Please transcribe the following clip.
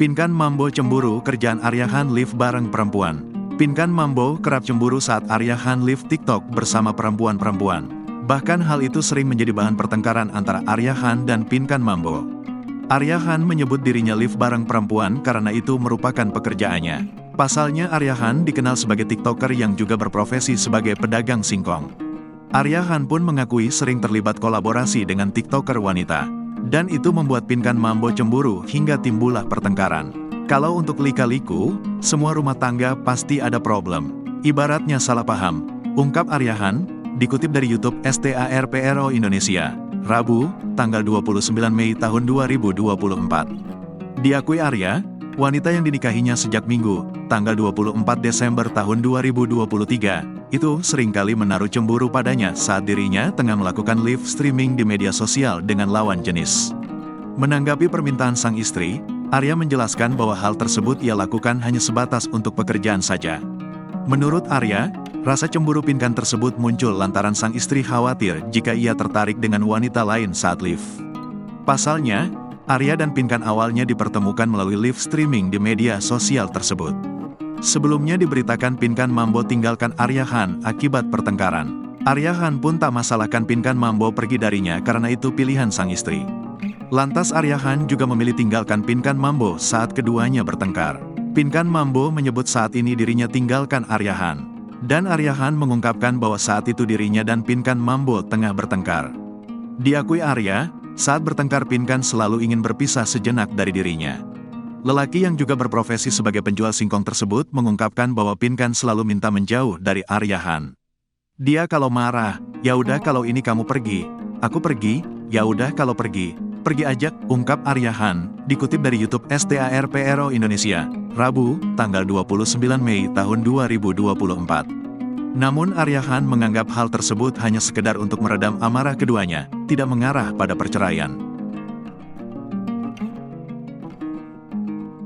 Pinkan Mambo cemburu kerjaan Arya Han live bareng perempuan. Pinkan Mambo kerap cemburu saat Arya Han live TikTok bersama perempuan-perempuan. Bahkan hal itu sering menjadi bahan pertengkaran antara Arya Han dan Pinkan Mambo. Arya Han menyebut dirinya live bareng perempuan karena itu merupakan pekerjaannya. Pasalnya Arya Han dikenal sebagai TikToker yang juga berprofesi sebagai pedagang singkong. Arya Han pun mengakui sering terlibat kolaborasi dengan TikToker wanita. Dan itu membuat Pinkan Mambo cemburu hingga timbullah pertengkaran. Kalau untuk lika-liku, semua rumah tangga pasti ada problem. Ibaratnya salah paham, ungkap Arya Han, dikutip dari YouTube STARPRO Indonesia, Rabu, tanggal 29 Mei tahun 2024. Diakui Arya, wanita yang dinikahinya sejak Minggu, tanggal 24 Desember tahun 2023, itu seringkali menaruh cemburu padanya saat dirinya tengah melakukan live streaming di media sosial dengan lawan jenis. Menanggapi permintaan sang istri, Arya menjelaskan bahwa hal tersebut ia lakukan hanya sebatas untuk pekerjaan saja. Menurut Arya, rasa cemburu Pinkan tersebut muncul lantaran sang istri khawatir jika ia tertarik dengan wanita lain saat live. Pasalnya, Arya dan Pinkan awalnya dipertemukan melalui live streaming di media sosial tersebut. Sebelumnya diberitakan Pinkan Mambo tinggalkan Arya Han akibat pertengkaran. Arya Han pun tak masalahkan Pinkan Mambo pergi darinya karena itu pilihan sang istri. Lantas Arya Han juga memilih tinggalkan Pinkan Mambo saat keduanya bertengkar. Pinkan Mambo menyebut saat ini dirinya tinggalkan Arya Han. Dan Arya Han mengungkapkan bahwa saat itu dirinya dan Pinkan Mambo tengah bertengkar. Diakui Arya, saat bertengkar Pinkan selalu ingin berpisah sejenak dari dirinya. Lelaki yang juga berprofesi sebagai penjual singkong tersebut mengungkapkan bahwa Pinkan selalu minta menjauh dari Arya Han. Dia kalau marah, ya udah kalau ini kamu pergi, aku pergi, ya udah kalau pergi aja, ungkap Arya Han, dikutip dari YouTube STARPRO Indonesia, Rabu, tanggal 29 Mei tahun 2024. Namun Arya Han menganggap hal tersebut hanya sekedar untuk meredam amarah keduanya, tidak mengarah pada perceraian.